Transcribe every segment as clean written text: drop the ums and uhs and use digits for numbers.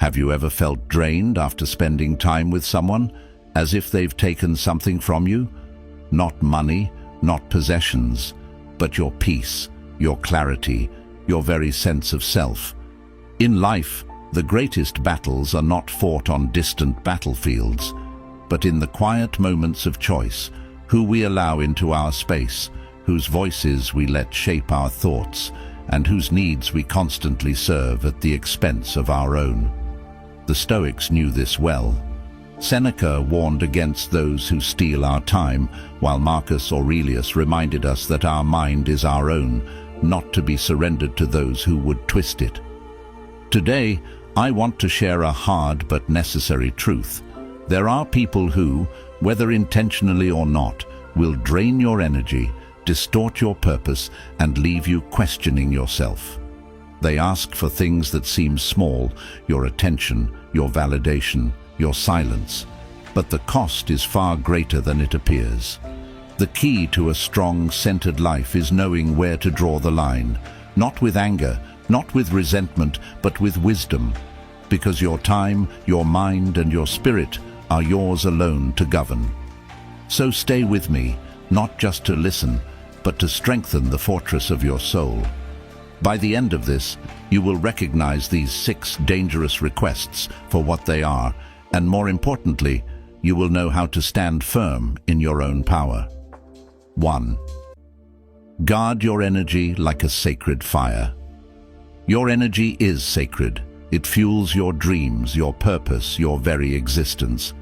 Have you ever felt drained after spending time with someone, as if they've taken something from you? Not money, not possessions, but your peace, your clarity, your very sense of self. In life, the greatest battles are not fought on distant battlefields, but in the quiet moments of choice, who we allow into our space, whose voices we let shape our thoughts, and whose needs we constantly serve at the expense of our own. The Stoics knew this well. Seneca warned against those who steal our time, while Marcus Aurelius reminded us that our mind is our own, not to be surrendered to those who would twist it. Today, I want to share a hard but necessary truth. There are people who, whether intentionally or not, will drain your energy, distort your purpose, and leave you questioning yourself. They ask for things that seem small, your attention, your validation, your silence, but the cost is far greater than it appears. The key to a strong, centered life is knowing where to draw the line, not with anger, not with resentment, but with wisdom, because your time, your mind, and your spirit are yours alone to govern. So stay with me, not just to listen, but to strengthen the fortress of your soul. By the end of this, you will recognize these 6 dangerous requests for what they are, and more importantly, you will know how to stand firm in your own power. 1. Guard your energy like a sacred fire. Your energy is sacred. It fuels your dreams, your purpose, your very existence.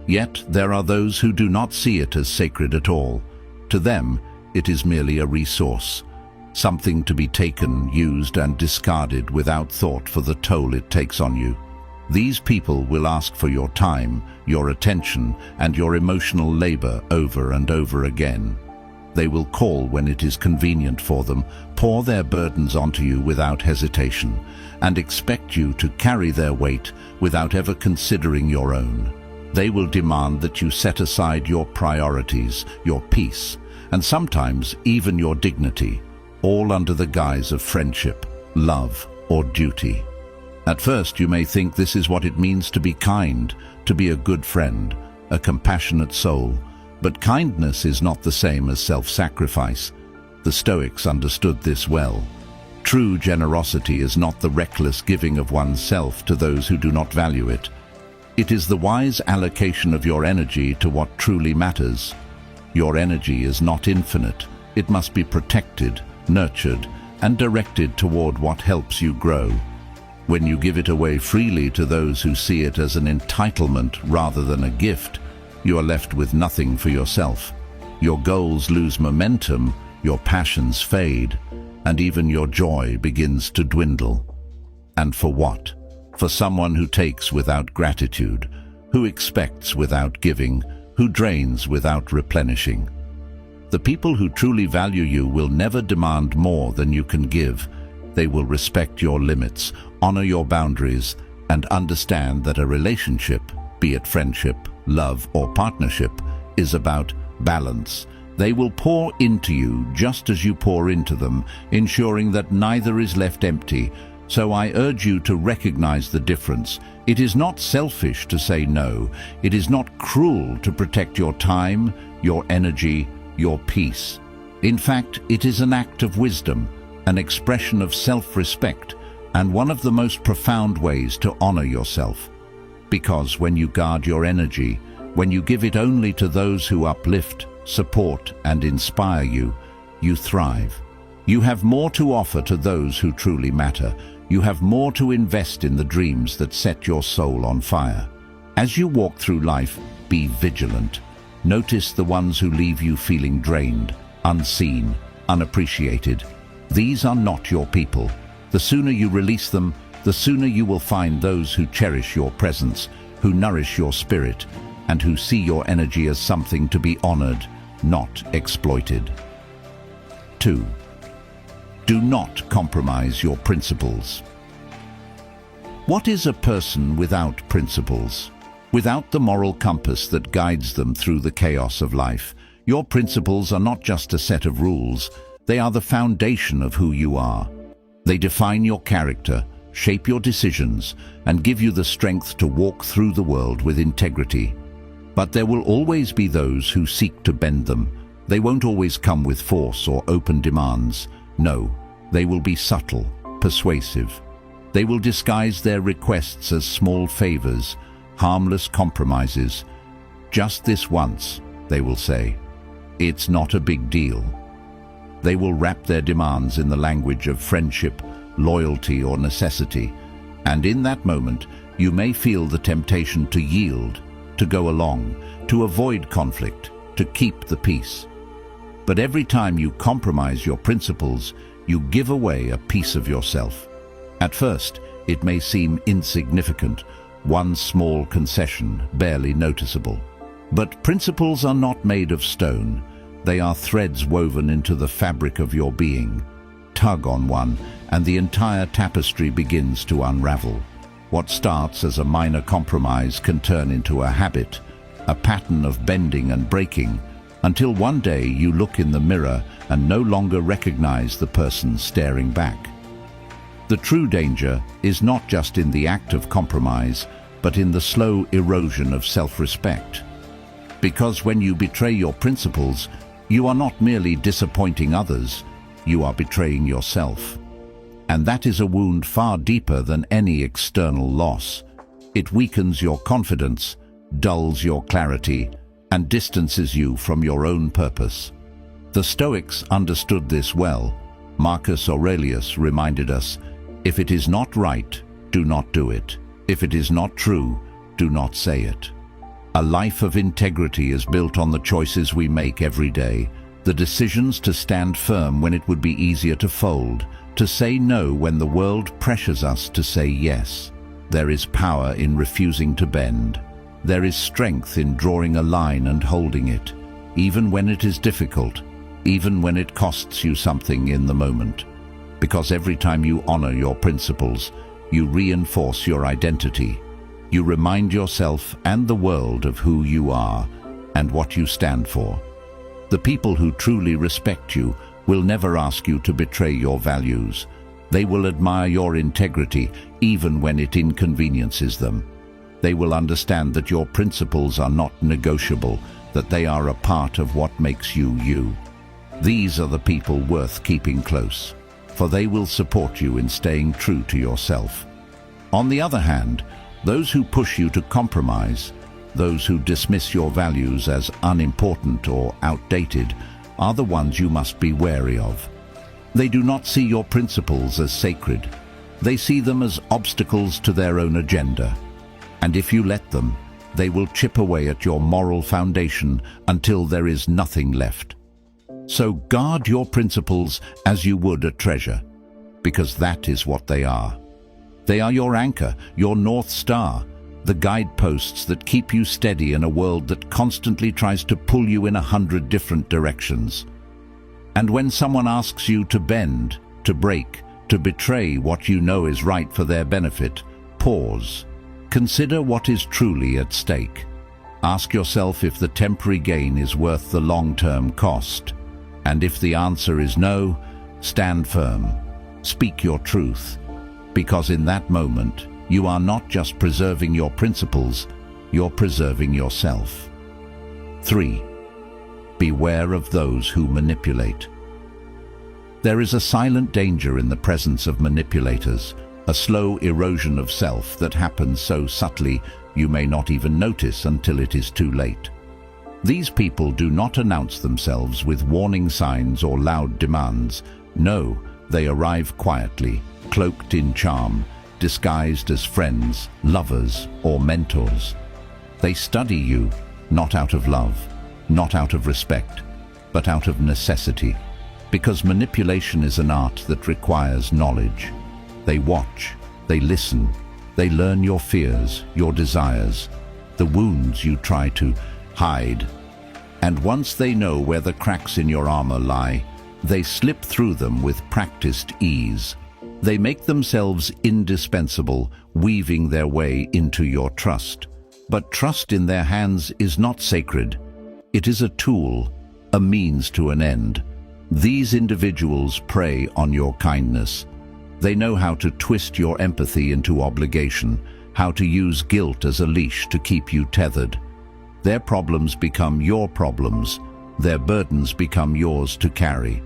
Yet there are those who do not see it as sacred at all. To them, it is merely a resource, something to be taken, used, and discarded without thought for the toll it takes on you. These people will ask for your time, your attention, and your emotional labor over and over again. They will call when it is convenient for them, pour their burdens onto you without hesitation, and expect you to carry their weight without ever considering your own. They will demand that you set aside your priorities, your peace, and sometimes even your dignity, all under the guise of friendship, love, or duty. At first, you may think this is what it means to be kind, to be a good friend, a compassionate soul. But kindness is not the same as self-sacrifice. The Stoics understood this well. True generosity is not the reckless giving of oneself to those who do not value it. It is the wise allocation of your energy to what truly matters. Your energy is not infinite. It must be protected, nurtured, and directed toward what helps you grow. When you give it away freely to those who see it as an entitlement rather than a gift, you are left with nothing for yourself. Your goals lose momentum, your passions fade, and even your joy begins to dwindle. And for what? For someone who takes without gratitude, who expects without giving, who drains without replenishing. The people who truly value you will never demand more than you can give. They will respect your limits, honor your boundaries, and understand that a relationship, be it friendship, love, or partnership, is about balance. They will pour into you just as you pour into them, ensuring that neither is left empty. So I urge you to recognize the difference. It is not selfish to say no. It is not cruel to protect your time, your energy, your peace. In fact, it is an act of wisdom, an expression of self-respect, and one of the most profound ways to honor yourself. Because when you guard your energy, when you give it only to those who uplift, support, and inspire you, you thrive. You have more to offer to those who truly matter. You have more to invest in the dreams that set your soul on fire. As you walk through life, be vigilant. Notice the ones who leave you feeling drained, unseen, unappreciated. These are not your people. The sooner you release them, the sooner you will find those who cherish your presence, who nourish your spirit, and who see your energy as something to be honored, not exploited. 2. Do not compromise your principles. What is a person without principles? Without the moral compass that guides them through the chaos of life. Your principles are not just a set of rules, they are the foundation of who you are. They define your character, shape your decisions, and give you the strength to walk through the world with integrity. But there will always be those who seek to bend them. They won't always come with force or open demands. No, they will be subtle, persuasive. They will disguise their requests as small favors, harmless compromises. Just this once, they will say. It's not a big deal. They will wrap their demands in the language of friendship, loyalty, or necessity. And in that moment, you may feel the temptation to yield, to go along, to avoid conflict, to keep the peace. But every time you compromise your principles, you give away a piece of yourself. At first, it may seem insignificant, one small concession, barely noticeable. But principles are not made of stone. They are threads woven into the fabric of your being. Tug on one, and the entire tapestry begins to unravel. What starts as a minor compromise can turn into a habit, a pattern of bending and breaking, until one day you look in the mirror and no longer recognize the person staring back. The true danger is not just in the act of compromise, but in the slow erosion of self-respect. Because when you betray your principles, you are not merely disappointing others, you are betraying yourself. And that is a wound far deeper than any external loss. It weakens your confidence, dulls your clarity, and distances you from your own purpose. The Stoics understood this well. Marcus Aurelius reminded us, if it is not right, do not do it. If it is not true, do not say it. A life of integrity is built on the choices we make every day, the decisions to stand firm when it would be easier to fold, to say no when the world pressures us to say yes. There is power in refusing to bend. There is strength in drawing a line and holding it, even when it is difficult, even when it costs you something in the moment. Because every time you honor your principles, you reinforce your identity. You remind yourself and the world of who you are and what you stand for. The people who truly respect you will never ask you to betray your values. They will admire your integrity even when it inconveniences them. They will understand that your principles are not negotiable, that they are a part of what makes you you. These are the people worth keeping close, for they will support you in staying true to yourself. On the other hand, those who push you to compromise, those who dismiss your values as unimportant or outdated, are the ones you must be wary of. They do not see your principles as sacred. They see them as obstacles to their own agenda. And if you let them, they will chip away at your moral foundation until there is nothing left. So guard your principles as you would a treasure, because that is what they are. They are your anchor, your North Star, the guideposts that keep you steady in a world that constantly tries to pull you in 100 different directions. And when someone asks you to bend, to break, to betray what you know is right for their benefit, pause. Consider what is truly at stake. Ask yourself if the temporary gain is worth the long-term cost. And if the answer is no, stand firm. Speak your truth. Because in that moment, you are not just preserving your principles, you're preserving yourself. 3. Beware of those who manipulate. There is a silent danger in the presence of manipulators, a slow erosion of self that happens so subtly you may not even notice until it is too late. These people do not announce themselves with warning signs or loud demands. No, they arrive quietly, cloaked in charm, disguised as friends, lovers, or mentors. They study you, not out of love, not out of respect, but out of necessity. Because manipulation is an art that requires knowledge. They watch, they listen, they learn your fears, your desires, the wounds you try to hide. And once they know where the cracks in your armor lie, they slip through them with practiced ease. They make themselves indispensable, weaving their way into your trust. But trust in their hands is not sacred. It is a tool, a means to an end. These individuals prey on your kindness. They know how to twist your empathy into obligation, how to use guilt as a leash to keep you tethered. Their problems become your problems, their burdens become yours to carry.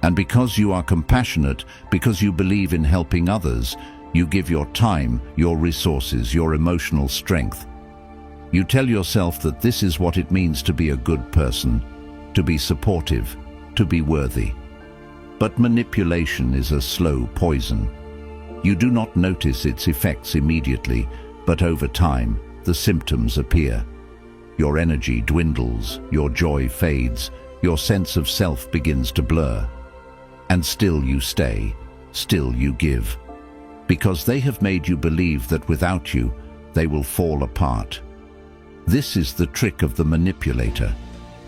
And because you are compassionate, because you believe in helping others, you give your time, your resources, your emotional strength. You tell yourself that this is what it means to be a good person, to be supportive, to be worthy. But manipulation is a slow poison. You do not notice its effects immediately, but over time, the symptoms appear. Your energy dwindles, your joy fades, your sense of self begins to blur. And still you stay, still you give. Because they have made you believe that without you, they will fall apart. This is the trick of the manipulator.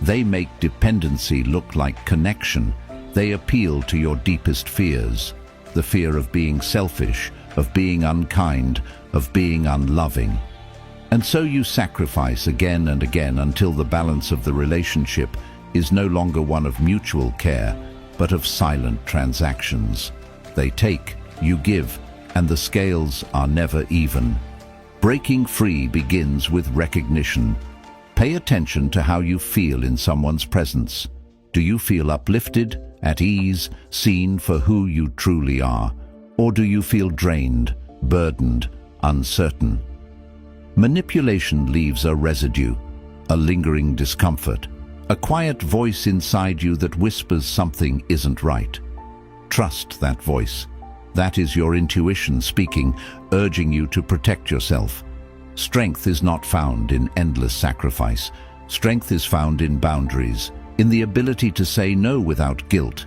They make dependency look like connection. They appeal to your deepest fears, the fear of being selfish, of being unkind, of being unloving. And so you sacrifice again and again until the balance of the relationship is no longer one of mutual care, but of silent transactions. They take, you give, and the scales are never even. Breaking free begins with recognition. Pay attention to how you feel in someone's presence. Do you feel uplifted, at ease, seen for who you truly are? Or do you feel drained, burdened, uncertain? Manipulation leaves a residue, a lingering discomfort, a quiet voice inside you that whispers something isn't right. Trust that voice. That is your intuition speaking, urging you to protect yourself. Strength is not found in endless sacrifice. Strength is found in boundaries, in the ability to say no without guilt,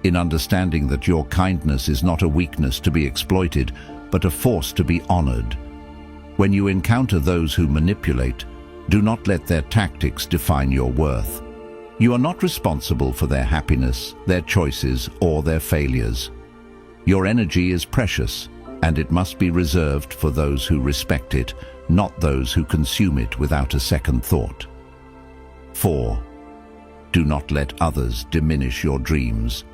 in understanding that your kindness is not a weakness to be exploited, but a force to be honored. When you encounter those who manipulate, do not let their tactics define your worth. You are not responsible for their happiness, their choices, or their failures. Your energy is precious, and it must be reserved for those who respect it, not those who consume it without a second thought. 4. Do not let others diminish your dreams.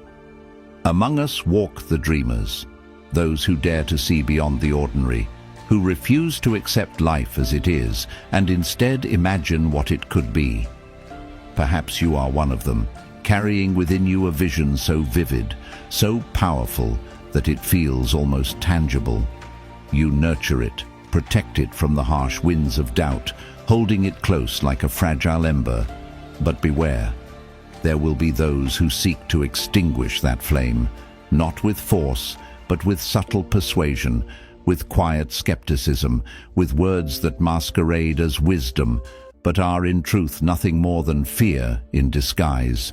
Among us walk the dreamers, those who dare to see beyond the ordinary, who refuse to accept life as it is and instead imagine what it could be. Perhaps you are one of them, carrying within you a vision so vivid, so powerful, that it feels almost tangible. You nurture it, protect it from the harsh winds of doubt, holding it close like a fragile ember. But beware, there will be those who seek to extinguish that flame, not with force, but with subtle persuasion, with quiet skepticism, with words that masquerade as wisdom, but are in truth nothing more than fear in disguise.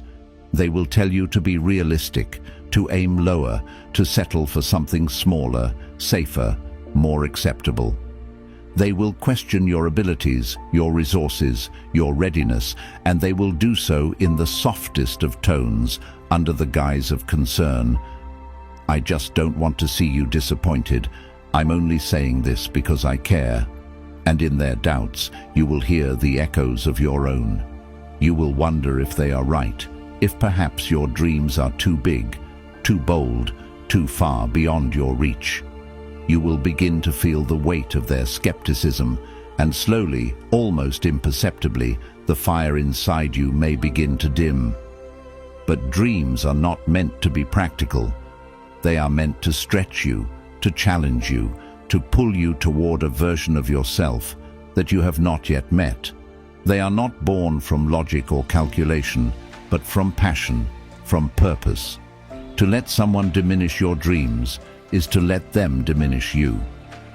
They will tell you to be realistic, to aim lower, to settle for something smaller, safer, more acceptable. They will question your abilities, your resources, your readiness, and they will do so in the softest of tones, under the guise of concern. I just don't want to see you disappointed. I'm only saying this because I care. And in their doubts, you will hear the echoes of your own. You will wonder if they are right, if perhaps your dreams are too big, too bold, too far beyond your reach. You will begin to feel the weight of their skepticism, and slowly, almost imperceptibly, the fire inside you may begin to dim. But dreams are not meant to be practical. They are meant to stretch you, to challenge you, to pull you toward a version of yourself that you have not yet met. They are not born from logic or calculation, but from passion, from purpose. To let someone diminish your dreams is to let them diminish you,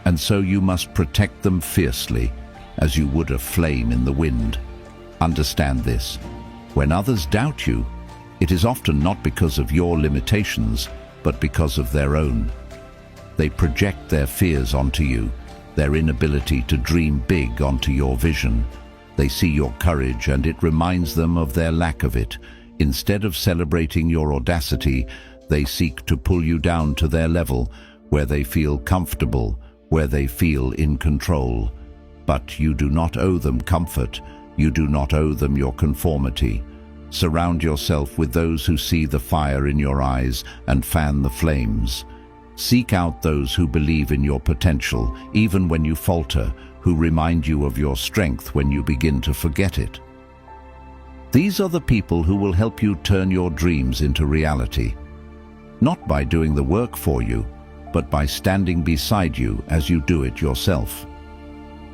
and so you must protect them fiercely, as you would a flame in the wind. Understand this: when others doubt you, it is often not because of your limitations, but because of their own. They project their fears onto you, their inability to dream big onto your vision. They see your courage and it reminds them of their lack of it. Instead of celebrating your audacity, they seek to pull you down to their level, where they feel comfortable, where they feel in control. But you do not owe them comfort. You do not owe them your conformity. Surround yourself with those who see the fire in your eyes and fan the flames. Seek out those who believe in your potential, even when you falter, who remind you of your strength when you begin to forget it. These are the people who will help you turn your dreams into reality, not by doing the work for you, but by standing beside you as you do it yourself.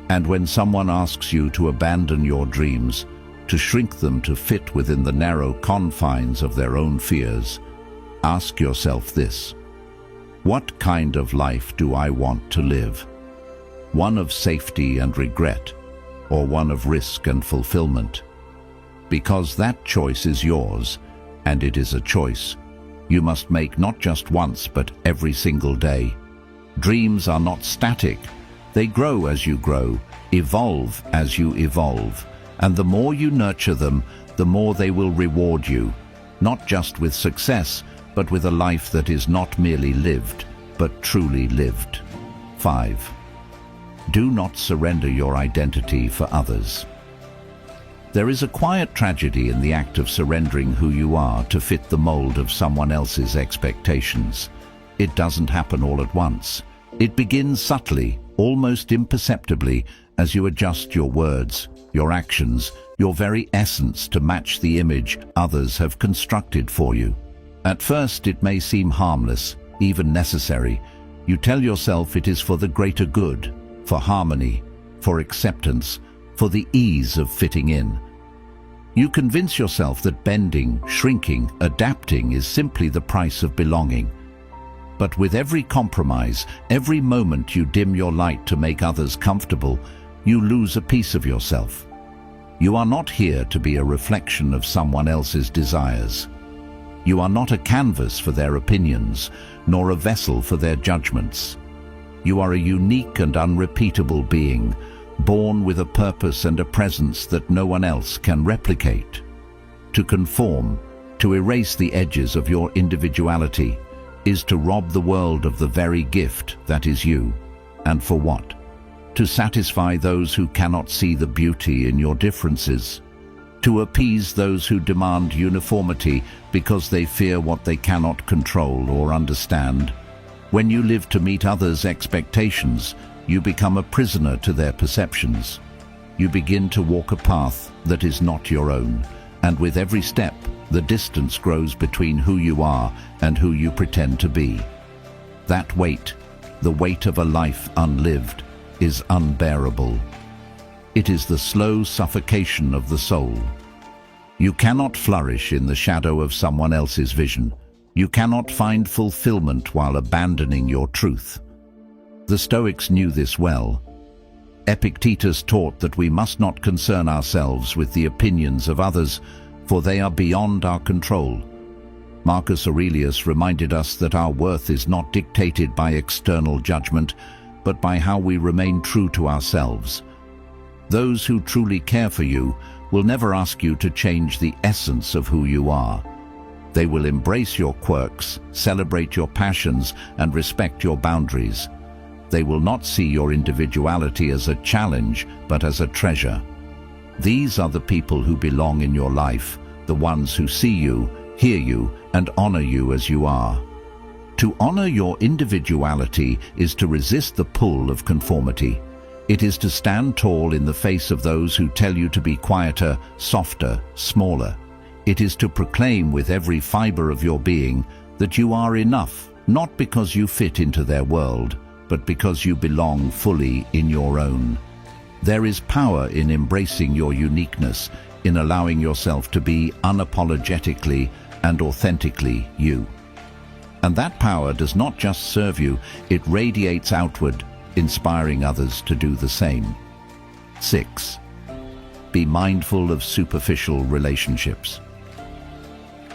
And when someone asks you to abandon your dreams, to shrink them to fit within the narrow confines of their own fears, ask yourself this: what kind of life do I want to live? One of safety and regret, or one of risk and fulfillment? Because that choice is yours, and it is a choice you must make not just once but every single day. Dreams are not static. They grow as you grow, evolve as you evolve, and the more you nurture them, the more they will reward you, not just with success, but with a life that is not merely lived, but truly lived. 5. Do not surrender your identity for others. There is a quiet tragedy in the act of surrendering who you are to fit the mold of someone else's expectations. It doesn't happen all at once. It begins subtly, almost imperceptibly, as you adjust your words, your actions, your very essence to match the image others have constructed for you. At first it may seem harmless, even necessary. You tell yourself it is for the greater good, for harmony, for acceptance, for the ease of fitting in. You convince yourself that bending, shrinking, adapting is simply the price of belonging. But with every compromise, every moment you dim your light to make others comfortable, you lose a piece of yourself. You are not here to be a reflection of someone else's desires. You are not a canvas for their opinions, nor a vessel for their judgments. You are a unique and unrepeatable being, born with a purpose and a presence that no one else can replicate. To conform, to erase the edges of your individuality, is to rob the world of the very gift that is you. And for what? To satisfy those who cannot see the beauty in your differences. To appease those who demand uniformity because they fear what they cannot control or understand. When you live to meet others' expectations, you become a prisoner to their perceptions. You begin to walk a path that is not your own, and with every step, the distance grows between who you are and who you pretend to be. That weight, the weight of a life unlived, is unbearable. It is the slow suffocation of the soul. You cannot flourish in the shadow of someone else's vision. You cannot find fulfillment while abandoning your truth. The Stoics knew this well. Epictetus taught that we must not concern ourselves with the opinions of others, for they are beyond our control. Marcus Aurelius reminded us that our worth is not dictated by external judgment, but by how we remain true to ourselves. Those who truly care for you will never ask you to change the essence of who you are. They will embrace your quirks, celebrate your passions, and respect your boundaries. They will not see your individuality as a challenge, but as a treasure. These are the people who belong in your life, the ones who see you, hear you, and honor you as you are. To honor your individuality is to resist the pull of conformity. It is to stand tall in the face of those who tell you to be quieter, softer, smaller. It is to proclaim with every fiber of your being that you are enough, not because you fit into their world, but because you belong fully in your own. There is power in embracing your uniqueness, in allowing yourself to be unapologetically and authentically you. And that power does not just serve you, it radiates outward, inspiring others to do the same. 6. Be mindful of superficial relationships.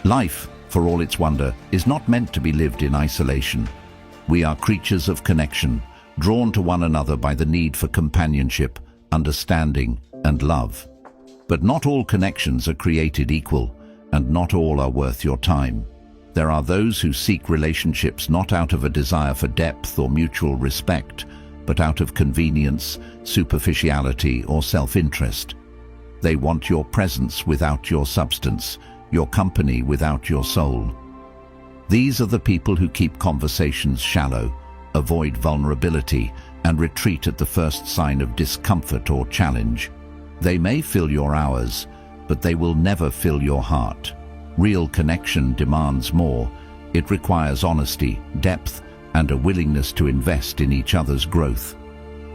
Life, for all its wonder, is not meant to be lived in isolation. We are creatures of connection, drawn to one another by the need for companionship, understanding, and love. But not all connections are created equal, and not all are worth your time. There are those who seek relationships not out of a desire for depth or mutual respect, but out of convenience, superficiality, or self-interest. They want your presence without your substance, your company without your soul. These are the people who keep conversations shallow, avoid vulnerability, and retreat at the first sign of discomfort or challenge. They may fill your hours, but they will never fill your heart. Real connection demands more. It requires honesty, depth, and a willingness to invest in each other's growth.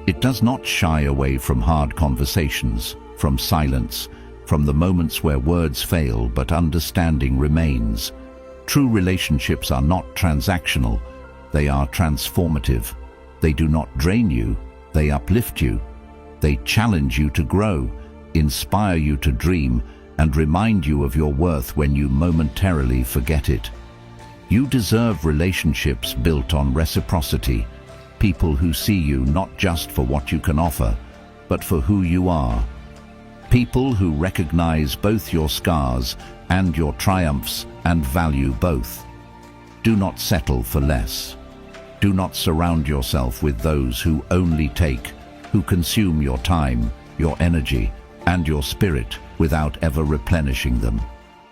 It does not shy away from hard conversations, from silence, from the moments where words fail but understanding remains. True relationships are not transactional, they are transformative. They do not drain you, they uplift you. They challenge you to grow, inspire you to dream, and remind you of your worth when you momentarily forget it. You deserve relationships built on reciprocity, people who see you not just for what you can offer, but for who you are. People who recognize both your scars and your triumphs and value both. Do not settle for less. Do not surround yourself with those who only take, who consume your time, your energy, and your spirit without ever replenishing them.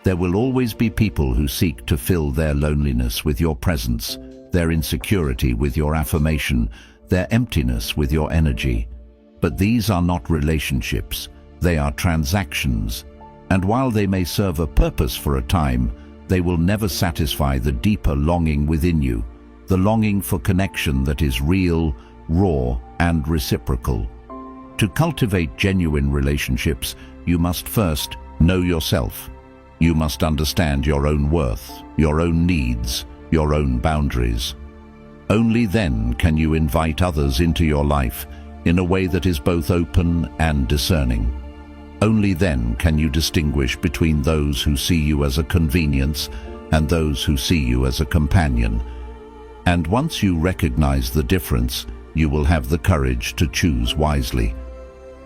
There will always be people who seek to fill their loneliness with your presence, their insecurity with your affirmation, their emptiness with your energy. But these are not relationships, they are transactions. And while they may serve a purpose for a time, they will never satisfy the deeper longing within you, the longing for connection that is real, raw, and reciprocal. To cultivate genuine relationships, you must first know yourself. You must understand your own worth, your own needs, your own boundaries. Only then can you invite others into your life in a way that is both open and discerning. Only then can you distinguish between those who see you as a convenience and those who see you as a companion. And once you recognize the difference, you will have the courage to choose wisely.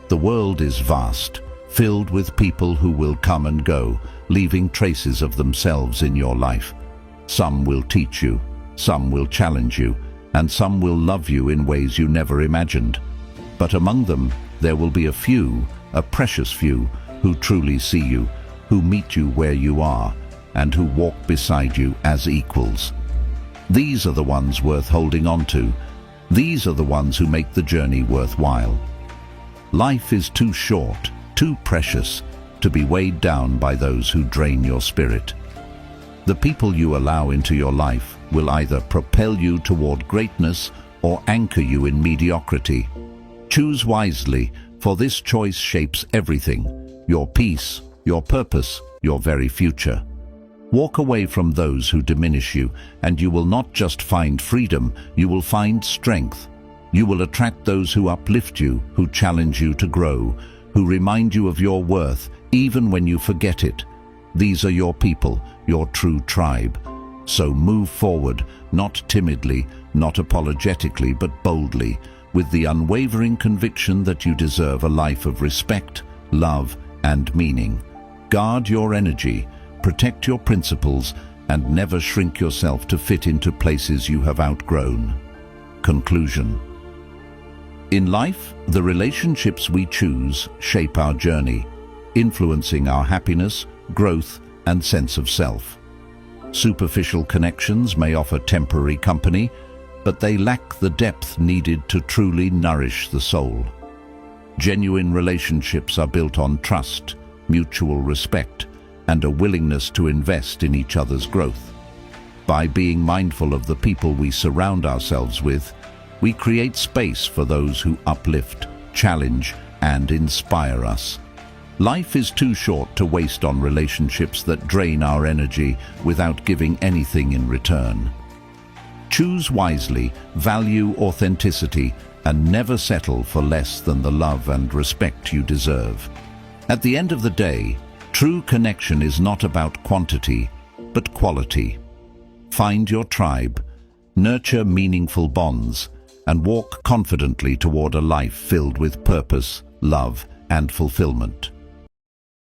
The world is vast, filled with people who will come and go, leaving traces of themselves in your life. Some will teach you, some will challenge you, and some will love you in ways you never imagined. But among them, there will be a few, a precious few, who truly see you, who meet you where you are, and who walk beside you as equals. These are the ones worth holding on to. These are the ones who make the journey worthwhile. Life is too short, too precious, to be weighed down by those who drain your spirit. The people you allow into your life will either propel you toward greatness or anchor you in mediocrity. Choose wisely, for this choice shapes everything: your peace, your purpose, your very future. Walk away from those who diminish you, and you will not just find freedom, you will find strength. You will attract those who uplift you, who challenge you to grow, who remind you of your worth, even when you forget it. These are your people, your true tribe. So move forward, not timidly, not apologetically, but boldly, with the unwavering conviction that you deserve a life of respect, love, and meaning. Guard your energy, protect your principles, and never shrink yourself to fit into places you have outgrown. Conclusion. In life, the relationships we choose shape our journey, influencing our happiness, growth, and sense of self. Superficial connections may offer temporary company, but they lack the depth needed to truly nourish the soul. Genuine relationships are built on trust, mutual respect, and a willingness to invest in each other's growth. By being mindful of the people we surround ourselves with, we create space for those who uplift, challenge, and inspire us. Life is too short to waste on relationships that drain our energy without giving anything in return. Choose wisely, value authenticity, and never settle for less than the love and respect you deserve. At the end of the day, true connection is not about quantity, but quality. Find your tribe, nurture meaningful bonds, and walk confidently toward a life filled with purpose, love, and fulfillment.